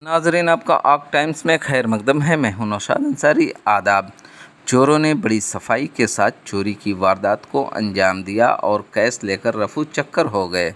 नाजरीन, आपका आग टाइम्स में खैर मकदम है। मैं हूं नौशाद अंसारी। आदाब। चोरों ने बड़ी सफाई के साथ चोरी की वारदात को अंजाम दिया और कैश लेकर रफू चक्कर हो गए,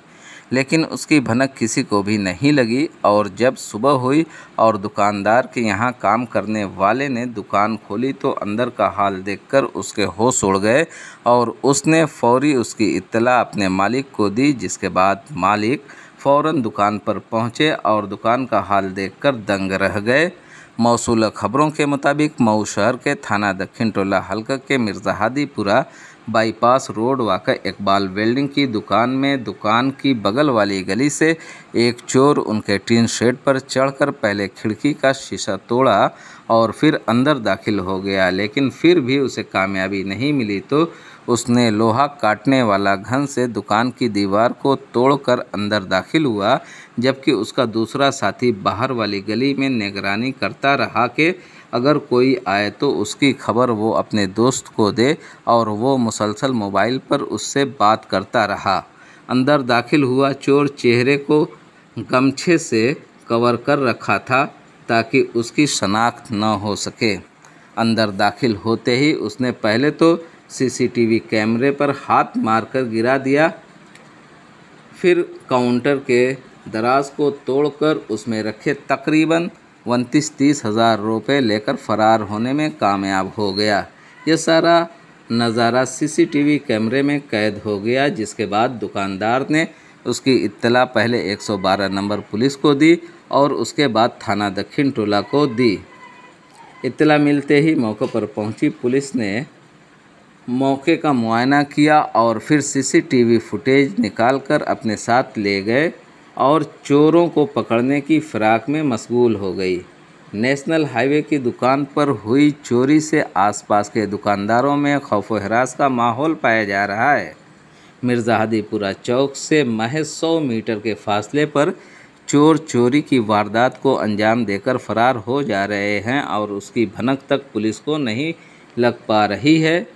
लेकिन उसकी भनक किसी को भी नहीं लगी। और जब सुबह हुई और दुकानदार के यहाँ काम करने वाले ने दुकान खोली तो अंदर का हाल देखकर उसके होश उड़ गए और उसने फौरी उसकी इत्तला अपने मालिक को दी, जिसके बाद मालिक फ़ौरन दुकान पर पहुंचे और दुकान का हाल देखकर दंग रह गए। मौसूल खबरों के मुताबिक मऊ शहर के थाना दक्षिण टोला हल्का के मिर्ज़ाहादीपुरा बाईपास रोड वाक़ा इकबाल वेल्डिंग की दुकान में दुकान की बगल वाली गली से एक चोर उनके टीन शेड पर चढ़कर पहले खिड़की का शीशा तोड़ा और फिर अंदर दाखिल हो गया, लेकिन फिर भी उसे कामयाबी नहीं मिली तो उसने लोहा काटने वाला घन से दुकान की दीवार को तोड़कर अंदर दाखिल हुआ, जबकि उसका दूसरा साथी बाहर वाली गली में निगरानी करता रहा कि अगर कोई आए तो उसकी खबर वो अपने दोस्त को दे, और वो मुसलसल मोबाइल पर उससे बात करता रहा। अंदर दाखिल हुआ चोर चेहरे को गमछे से कवर कर रखा था ताकि उसकी शनाख्त न हो सके। अंदर दाखिल होते ही उसने पहले तो सीसीटीवी कैमरे पर हाथ मारकर गिरा दिया, फिर काउंटर के दराज को तोड़कर उसमें रखे तकरीबन 29-30 हज़ार रुपये लेकर फरार होने में कामयाब हो गया। यह सारा नज़ारा सीसीटीवी कैमरे में कैद हो गया, जिसके बाद दुकानदार ने उसकी इत्तला पहले 112 नंबर पुलिस को दी और उसके बाद थाना दक्षिण टोला को दी। इत्तला मिलते ही मौके पर पहुंची पुलिस ने मौके का मुआयना किया और फिर सीसीटीवी फुटेज निकालकर अपने साथ ले गए और चोरों को पकड़ने की फिराक में मशगूल हो गई। नेशनल हाईवे की दुकान पर हुई चोरी से आसपास के दुकानदारों में खौफ व हरास का माहौल पाया जा रहा है। मिर्ज़ाहादीपुरा चौक से महज 100 मीटर के फासले पर चोर चोरी की वारदात को अंजाम देकर फरार हो जा रहे हैं और उसकी भनक तक पुलिस को नहीं लग पा रही है।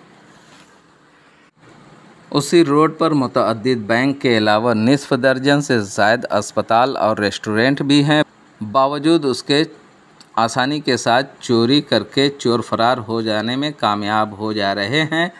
उसी रोड पर मुतअद्दिद बैंक के अलावा निस्फ दर्जन से ज़ायद अस्पताल और रेस्टोरेंट भी हैं। बावजूद उसके आसानी के साथ चोरी करके चोर फरार हो जाने में कामयाब हो जा रहे हैं,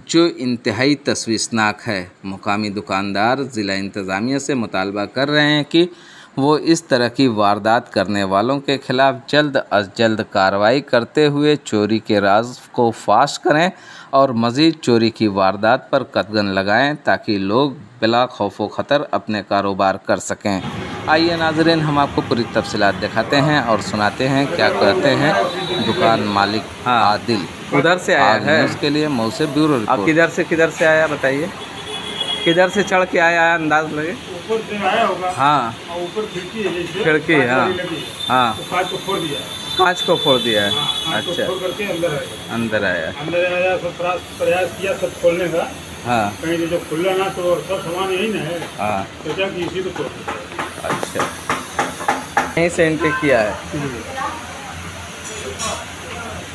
जो इंतहाई तशवीशनाक है। मुकामी दुकानदार ज़िला इंतज़ामिया से मुतालबा कर रहे हैं कि वो इस तरह की वारदात करने वालों के खिलाफ जल्द अज जल्द कार्रवाई करते हुए चोरी के राज को फाश करें और मज़ीद चोरी की वारदात पर कदगन लगाएं, ताकि लोग बिला खौफ व ख़तर अपने कारोबार कर सकें। आइए नाज़रीन, हम आपको पूरी तफसीलात दिखाते हैं और सुनाते हैं क्या कहते हैं दुकान मालिक आदिल। उधर से आया है उसके लिए मऊ से ब्यूरो रिपोर्ट। अब किधर से आया बताइए, किधर से चढ़ के आया अंदाज लगे? ऊपर से आया होगा। हाँ, ऊपर खिड़की है, जैसे खिड़की, हाँ हाँ, तो कांच को फोड़ दिया। कांच को फोड़ दिया है। कांच को अच्छा, फोड़ करके अंदर आया। अंदर आया, सब प्रयास किया सब खोलने का। हाँ कहीं तो जो खुला ना तो सब सामान यही ना है, हाँ, सोचा कि इसी को तोड़ दिया। अच्छा, यहीं से एंट्री किया है,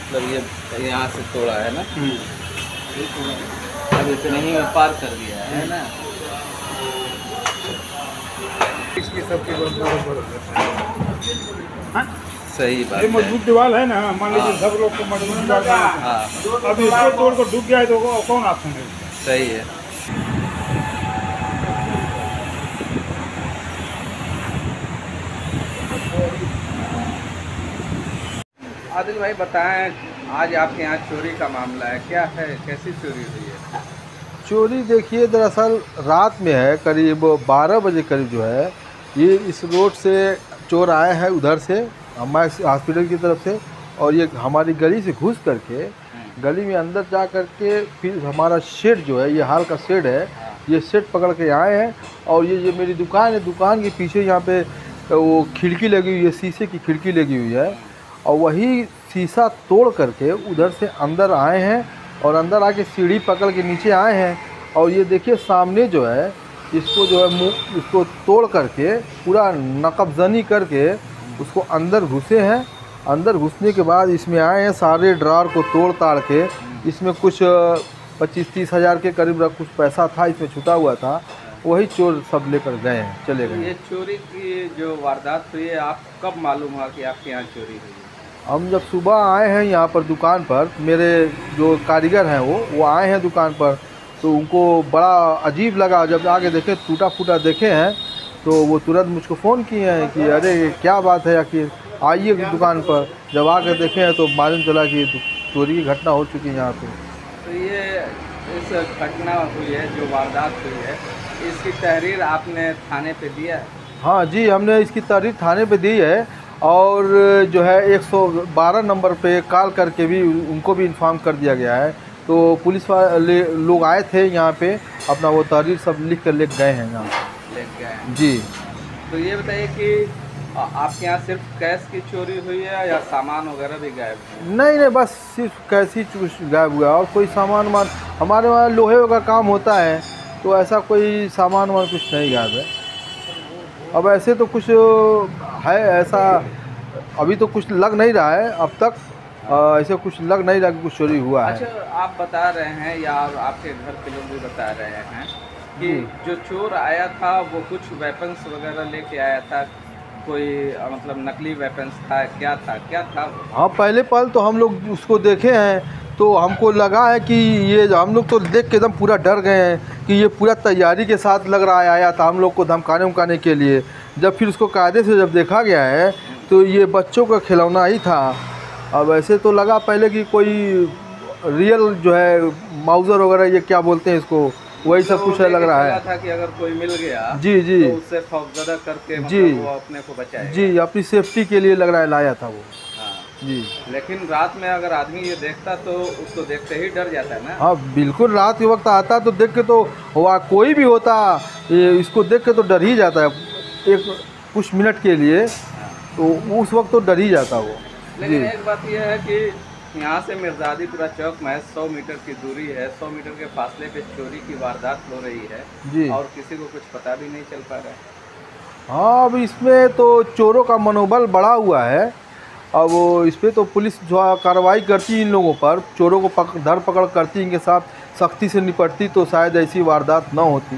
मतलब ये यहाँ से तोड़ा है ना? अब इतने ही में पार कर दिया है ना? इसकी सबकी सही बात ये है। मजबूत दीवार है ना, मान लीजिए सब लोग को मजबूत दीवार है। हाँ, अब इसको तोड़ कर डूब गया है तो कौन ऑप्शन है? सही है। आदिल भाई बताएं, आज आपके यहाँ चोरी का मामला है, क्या है, कैसी चोरी हुई है? चोरी देखिए, दरअसल रात में है, करीब 12 बजे करीब जो है ये इस रोड से चोर आए हैं, उधर से हमारे हॉस्पिटल की तरफ से, और ये हमारी गली से घुस करके गली में अंदर जा करके फिर हमारा शेड जो है, ये हाल का शेड है, ये शेड पकड़ के आए हैं। और ये मेरी दुकान है, दुकान के पीछे यहाँ पे वो खिड़की लगी हुई है, शीशे की खिड़की लगी हुई है, और वही शीशा तोड़ करके उधर से अंदर आए हैं और अंदर आके सीढ़ी पकड़ के नीचे आए हैं। और ये देखिए सामने जो है इसको जो है इसको तोड़ करके पूरा नकबजनी करके उसको अंदर घुसे हैं। अंदर घुसने के बाद इसमें आए हैं, सारे ड्रार को तोड़ ताड़ के इसमें कुछ 25-30 हज़ार के करीब कुछ पैसा था इसमें छुटा हुआ था, वही चोर सब लेकर गए हैं, चले गए ये हैं। चोरी की जो वारदात हुई है, आप कब मालूम हुआ कि आपके यहाँ चोरी हुई है? हम जब सुबह आए हैं यहाँ पर दुकान पर, मेरे जो कारीगर हैं वो आए हैं दुकान पर, तो उनको बड़ा अजीब लगा। जब आगे देखे टूटा फूटा देखे हैं तो वो तुरंत मुझको फ़ोन किए हैं कि अरे क्या बात है, आखिर आइए दुकान पर। जब आकर देखे हैं तो मालूम चला कि चोरी की घटना हो चुकी है यहाँ पे। तो ये इस घटना हुई है, जो वारदात हुई है, इसकी तहरीर आपने थाने पे दिया है? हाँ जी, हमने इसकी तहरीर थाने पे दी है, और जो है 112 नंबर पे कॉल करके भी उनको भी इन्फॉर्म कर दिया गया है। तो पुलिस वाले लोग आए थे यहाँ पे, अपना वो तहरीर सब लिख कर ले गए हैं यहाँ। ले गए हैं। जी। तो ये बताइए कि आपके यहाँ सिर्फ कैश की चोरी हुई है या सामान वगैरह भी गायब है? नहीं, बस सिर्फ कैसी चूस गायब हुआ, और कोई सामान हमारे वहाँ लोहे का काम होता है, तो ऐसा कोई सामान वामान कुछ नहीं गायब है। अब ऐसे तो कुछ है, ऐसा अभी तो कुछ लग नहीं रहा है अब तक, ऐसे कुछ लग नहीं रहा कि कुछ चोरी हुआ है। अच्छा, आप बता रहे हैं या आपके घर के लोग भी बता रहे हैं कि जो चोर आया था वो कुछ वेपन्स वगैरह लेके आया था, कोई मतलब नकली वेपन्स था, क्या था? हाँ, पहले पल तो हम लोग उसको देखे हैं तो हमको लगा है कि ये, हम लोग तो देख के एकदम पूरा डर गए हैं कि ये पूरा तैयारी के साथ लग रहा है आया था हम लोग को धमकाने उमकाने के लिए। जब फिर उसको कायदे से जब देखा गया है तो ये बच्चों का खिलौना ही था। अब ऐसे तो लगा पहले कि कोई रियल जो है माउजर वगैरह, ये क्या बोलते हैं इसको, वही सब कुछ लग रहा है। था कि अगर कोई मिल गया जी जी तो उससे खौफजदा करके जी मतलब वो अपने को बचाएगा। जी, अपनी सेफ्टी के लिए लग रहा है लाया था वो। हाँ। जी। लेकिन रात में अगर आदमी ये देखता तो उसको देखते ही डर जाता है ना? हाँ बिल्कुल, रात के वक्त आता तो देख के तो हुआ, कोई भी होता ये इसको देख के तो डर ही जाता है एक कुछ मिनट के लिए, तो उस वक्त तो डर ही जाता वो। लेकिन एक बात यह है कि यहाँ से मिर्जादीपुरा चौक में 100 मीटर की दूरी है, 100 मीटर के फासले पे चोरी की वारदात हो रही है जी। और किसी को कुछ पता भी नहीं चल पा रहा है। हाँ, अब इसमें तो चोरों का मनोबल बढ़ा हुआ है। अब इस पर तो पुलिस जो कार्रवाई करती है इन लोगों पर, चोरों को धर पकड़ करती, इनके साथ सख्ती से निपटती तो शायद ऐसी वारदात न होती।